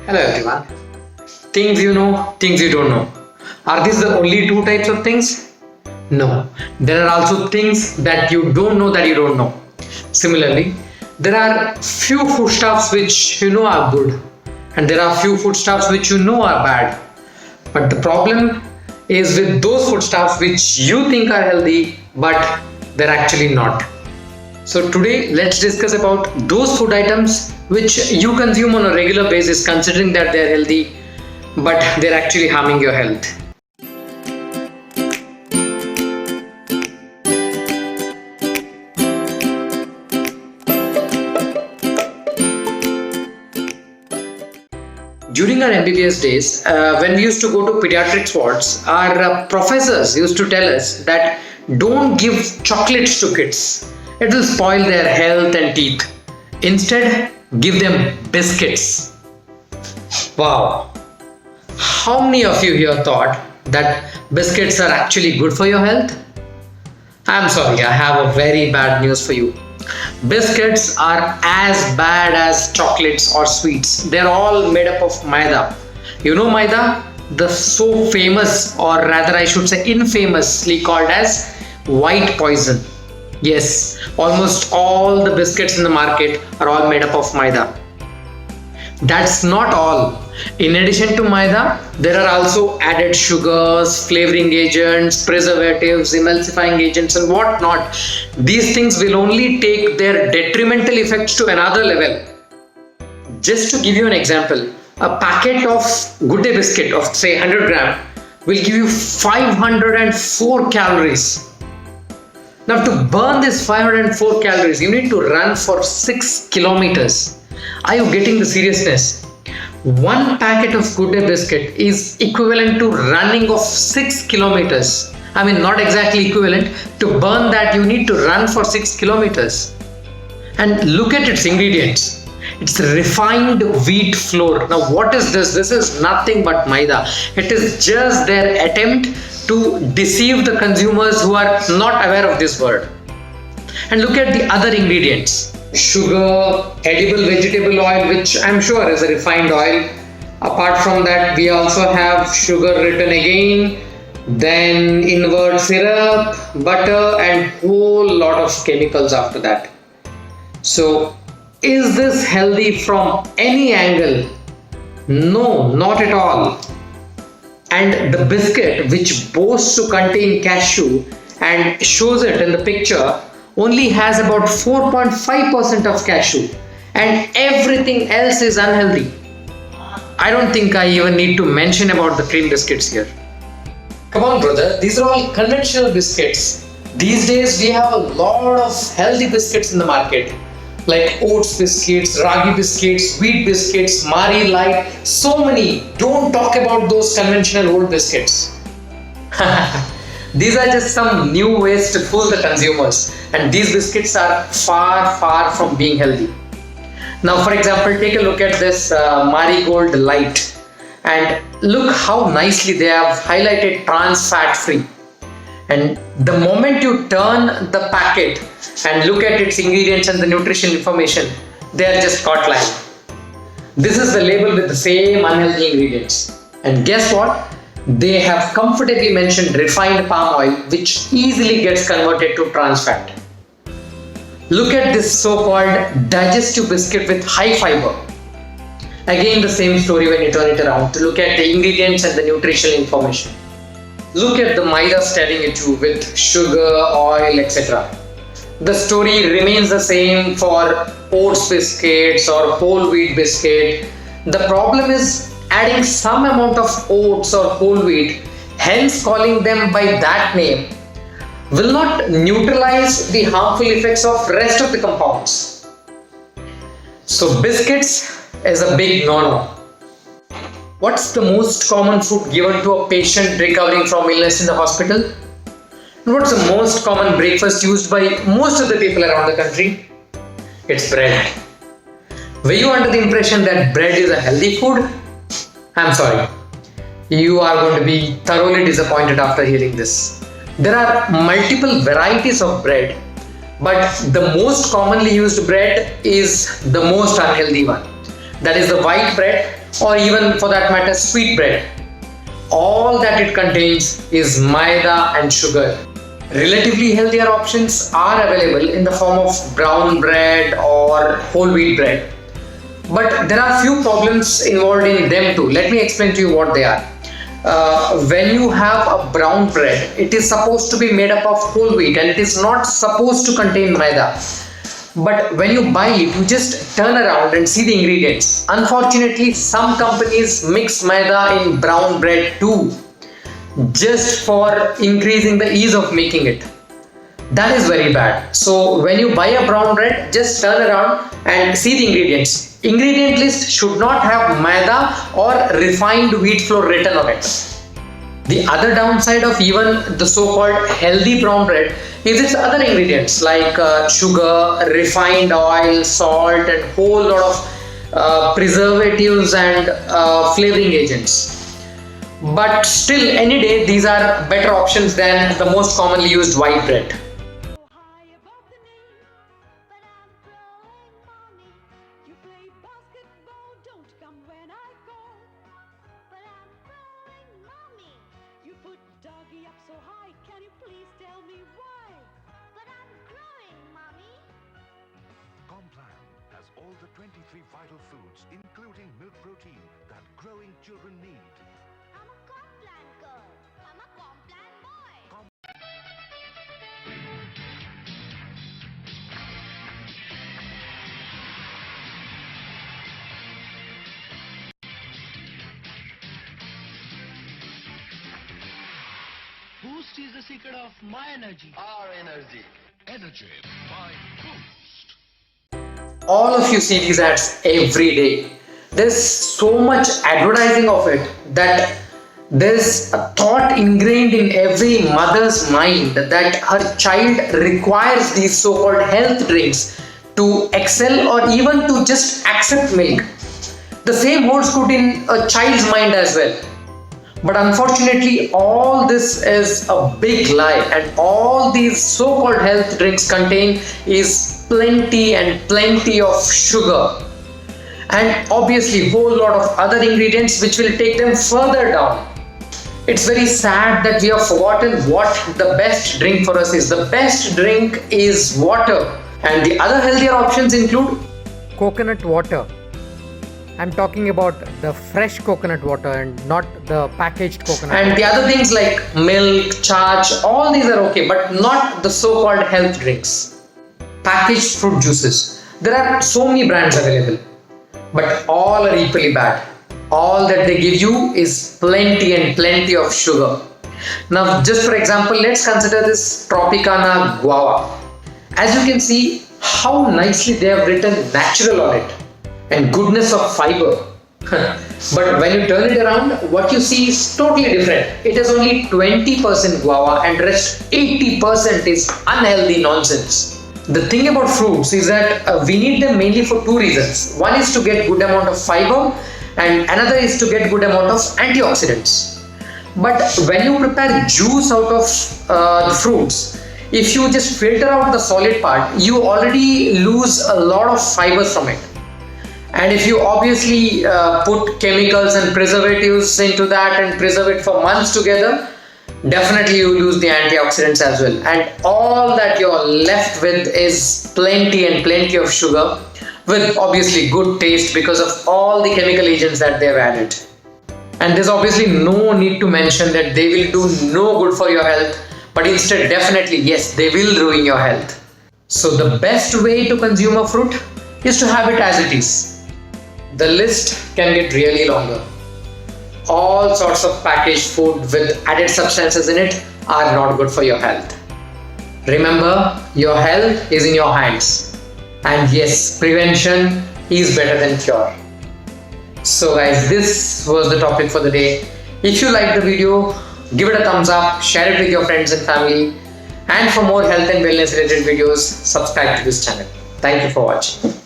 Hello everyone. Things you know, things you don't know. Are these the only two types of things? No. There are also things that you don't know that you don't know. Similarly, there are few foodstuffs which you know are good, and there are few foodstuffs which you know are bad. But the problem is with those foodstuffs which you think are healthy, but they're actually not. So today let's discuss about those food items which you consume on a regular basis considering that they're healthy but they're actually harming your health. During our MBBS days, when we used to go to pediatrics wards, our professors used to tell us that don't give chocolates to kids. It will spoil their health and teeth. Instead, give them biscuits. Wow. How many of you here thought that biscuits are actually good for your health? I'm sorry, I have a very bad news for you. Biscuits are as bad as chocolates or sweets. They're all made up of maida. You know maida? The so famous, or rather I should say infamously called as white poison. Yes, almost all the biscuits in the market are all made up of maida. That's not all. In addition to maida, there are also added sugars, flavoring agents, preservatives, emulsifying agents, and whatnot. These things will only take their detrimental effects to another level. Just to give you an example, a packet of Good Day biscuit of say 100 gram will give you 504 calories. Now to burn this 504 calories, you need to run for 6 kilometers. Are you getting the seriousness? One packet of Good Day biscuit is equivalent to running of 6 kilometers. I mean, not exactly equivalent. To burn that, you need to run for 6 kilometers. And look at its ingredients. It's refined wheat flour. Now, what is this? This is nothing but maida. It is just their attempt to deceive the consumers who are not aware of this word. And look at the other ingredients. Sugar, edible vegetable oil, which I'm sure is a refined oil. Apart from that, we also have sugar written again, then invert syrup, butter, and whole lot of chemicals after that. So, is this healthy from any angle? No, not at all. And the biscuit, which boasts to contain cashew and shows it in the picture, only has about 4.5% of cashew, and everything else is unhealthy. I don't think I even need to mention about the cream biscuits here. Come on, brother, these are all conventional biscuits. These days we have a lot of healthy biscuits in the market, like oats biscuits, ragi biscuits, wheat biscuits, Marie Light, so many. Don't talk about those conventional old biscuits. These are just some new ways to fool the consumers, and these biscuits are far from being healthy. Now, for example, take a look at this Marigold Light, and look how nicely they have highlighted trans fat free. And the moment you turn the packet and look at its ingredients and the nutrition information, they are just caught lying. This is the label with the same unhealthy ingredients. And guess what? They have comfortably mentioned refined palm oil, which easily gets converted to trans fat. Look at this so-called digestive biscuit with high fiber. Again, the same story when you turn it around to look at the ingredients and the nutritional information. Look at the maida staring at you with sugar, oil, etc. The story remains the same for oats biscuits or whole wheat biscuit. The problem is adding some amount of oats or whole wheat, hence calling them by that name, will not neutralize the harmful effects of rest of the compounds. So biscuits is a big no-no. What's the most common food given to a patient recovering from illness in the hospital? And what's the most common breakfast used by most of the people around the country? It's bread. Were you under the impression that bread is a healthy food? I'm sorry. You are going to be thoroughly disappointed after hearing this. There are multiple varieties of bread, but the most commonly used bread is the most unhealthy one. that is the white bread, or even for that matter sweet bread. All that it contains is maida and sugar. Relatively healthier options are available in the form of brown bread or whole wheat bread. But there are few problems involved in them too. Let me explain to you what they are. When you have a brown bread, it is supposed to be made up of whole wheat and it is not supposed to contain maida. But when you buy it, you just turn around and see the ingredients. Unfortunately, some companies mix maida in brown bread too, just for increasing the ease of making it. That is very bad. So when you buy a brown bread, just turn around and see the ingredients. Ingredient list should not have maida or refined wheat flour written on it. The other downside of even the so-called healthy brown bread is its other ingredients like sugar, refined oil, salt, and whole lot of preservatives and flavoring agents. But still, any day, these are better options than the most commonly used white bread. Complan has all the 23 vital foods, including milk protein, that growing children need. I'm a Complan girl. I'm a Complan boy. Boost is the secret of my energy. Our energy. Energy by Boost. All of you see these ads every day. There's so much advertising of it that there's a thought ingrained in every mother's mind that her child requires these so-called health drinks to excel or even to just accept milk. The same holds good in a child's mind as well. But unfortunately, all this is a big lie, and all these so-called health drinks contain is plenty and plenty of sugar, and obviously whole lot of other ingredients which will take them further down. It's very sad that we have forgotten what the best drink for us is. The best drink is water, and the other healthier options include coconut water. I'm talking about the fresh coconut water and not the packaged coconut and water. The other things like milk, charch, all these are okay, but not the so-called health drinks. Packaged fruit juices. There are so many brands available, but all are equally bad. All that they give you is plenty and plenty of sugar. Now, just for example, let's consider this Tropicana guava. As you can see, how nicely they have written natural on it and goodness of fiber. But when you turn it around, what you see is totally different. It is only 20% guava and rest 80% is unhealthy nonsense. The thing about fruits is that we need them mainly for two reasons. One is to get good amount of fiber and another is to get good amount of antioxidants. But when you prepare juice out of the fruits, if you just filter out the solid part, you already lose a lot of fibers from it. And if you obviously put chemicals and preservatives into that and preserve it for months together, definitely you lose the antioxidants as well. And all that you're left with is plenty and plenty of sugar with obviously good taste because of all the chemical agents that they've added. And there's obviously no need to mention that they will do no good for your health, but instead definitely yes, they will ruin your health. So the best way to consume a fruit is to have it as it is. The list can get really longer. All sorts of packaged food with added substances in it are not good for your health. Remember, your health is in your hands. And yes, prevention is better than cure. So guys, this was the topic for the day. If you liked the video, give it a thumbs up, share it with your friends and family. And for more health and wellness related videos, subscribe to this channel. Thank you for watching.